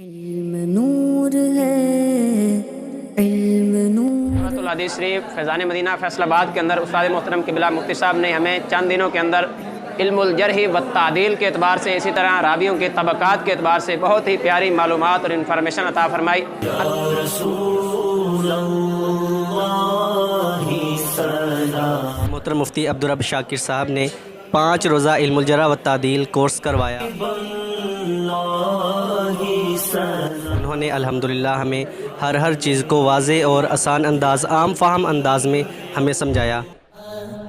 علم نور ہے، علم نور۔ الحدیث شریف فیضان مدینہ فیصل آباد کے اندر استاد محترم قبلہ مفتی صاحب نے ہمیں چند دنوں کے اندر علم الجرح و تعدیل کے اعتبار سے، اسی طرح راویوں کے طبقات کے اعتبار سے بہت ہی پیاری معلومات اور انفارمیشن عطا فرمائی۔ محترم مفتی عبدالرب شاکر صاحب نے 5 روزہ علم الجرح و تعدیل کورس کروایا۔ انہوں نے الحمدللہ ہمیں ہر چیز کو واضح اور آسان انداز، عام فہم انداز میں ہمیں سمجھایا۔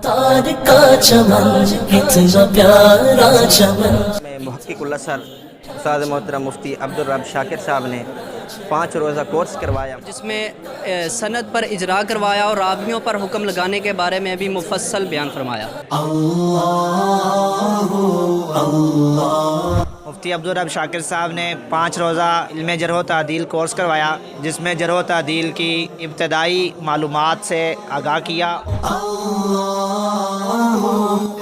تار کا چمن اتنا پیارا چمن۔ میں محقق الازہر استاد محترم مفتی عبدالرب شاکر صاحب نے 5 روزہ کورس کروایا، جس میں سند پر اجرا کروایا اور راویوں پر حکم لگانے کے بارے میں بھی مفصل بیان فرمایا۔ مفتی عبدالرب شاکر صاحب نے 5 روزہ علم جرح و تعدیل کورس کروایا، جس میں جرح و تعدیل کی ابتدائی معلومات سے آگاہ کیا۔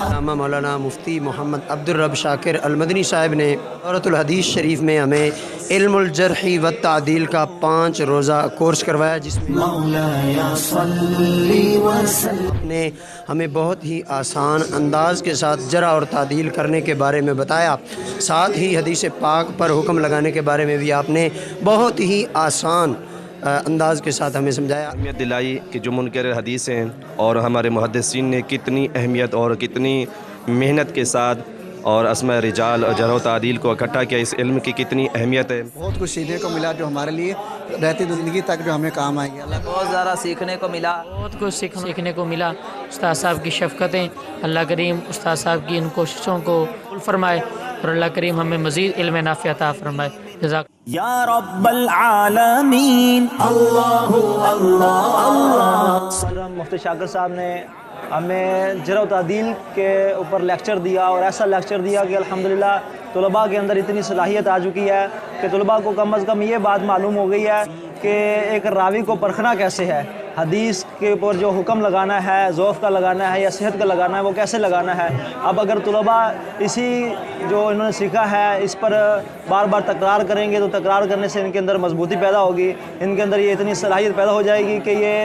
علامہ مولانا مفتی محمد عبدالرب شاکر المدنی صاحب نے دورۃ الحدیث شریف میں ہمیں علم الجرح و تعدیل کا 5 روزہ کورس کروایا، جس نے ہمیں بہت ہی آسان انداز کے ساتھ جرح اور تعدیل کرنے کے بارے میں بتایا۔ ساتھ ہی حدیث پاک پر حکم لگانے کے بارے میں بھی آپ نے بہت ہی آسان انداز کے ساتھ ہمیں سمجھایا۔ اہمیت دلائی کہ جو منکر حدیث ہیں اور ہمارے محدثین نے کتنی اہمیت اور کتنی محنت کے ساتھ اور اسماء رجال اور جرح و تعدیل کو اکٹھا کیا، اس علم کی کتنی اہمیت ہے۔ بہت کچھ سیکھنے کو ملا جو ہمارے لیے رہتی زندگی تک جو ہمیں کام آئے گی۔ بہت زیادہ سیکھنے کو ملا، بہت کچھ سیکھنے کو ملا۔ استاد صاحب کی شفقتیں، اللہ کریم استاد صاحب کی ان کوششوں کو قبول فرمائے اور اللہ کریم ہمیں مزید علم نافع عطا فرمائے۔ جزاک یا رب العالمین اللہ اللہ۔ مفتی شاکر صاحب نے ہمیں جرح و تعدیل کے اوپر لیکچر دیا، اور ایسا لیکچر دیا کہ الحمدللہ طلباء کے اندر اتنی صلاحیت آ چکی ہے کہ طلباء کو کم از کم یہ بات معلوم ہو گئی ہے کہ ایک راوی کو پرکھنا کیسے ہے، حدیث کے اوپر جو حکم لگانا ہے، ذوف کا لگانا ہے یا صحت کا لگانا ہے، وہ کیسے لگانا ہے۔ اب اگر طلباء اسی جو انہوں نے سیکھا ہے اس پر بار بار تکرار کریں گے تو تکرار کرنے سے ان کے اندر مضبوطی پیدا ہوگی، ان کے اندر یہ اتنی صلاحیت پیدا ہو جائے گی کہ یہ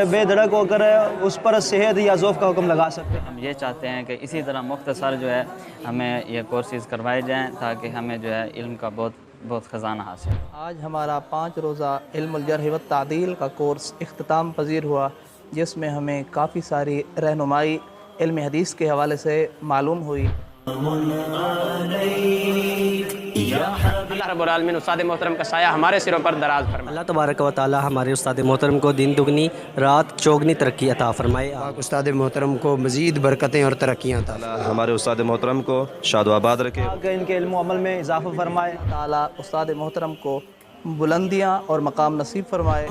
بے دھڑک ہو کر اس پر صحت یا ذوف کا حکم لگا سکتے ہیں۔ ہم یہ چاہتے ہیں کہ اسی طرح مختصر جو ہے ہمیں یہ کورسز کروائے جائیں تاکہ ہمیں جو ہے علم کا بہت خزانہ حاصل ہو۔ آج ہمارا 5 روزہ علم الجرح و تعدیل کا کورس اختتام پذیر ہوا، جس میں ہمیں کافی ساری رہنمائی علم حدیث کے حوالے سے معلوم ہوئی۔ اللہ رب العالمین استاد محترم کا سایہ ہمارے سروں پر دراز فرمائے۔ اللہ تبارک و تعالی ہمارے استاد محترم کو دن دگنی رات چوگنی ترقی عطا فرمائے۔ استاد محترم کو مزید برکتیں اور ترقیاں عطا فرمائے۔ ہمارے استاد محترم کو شاد و آباد رکھے، کہ ان کے علم و عمل میں اضافہ فرمائے۔ تعالیٰ استاد محترم کو بلندیاں اور مقام نصیب فرمائے۔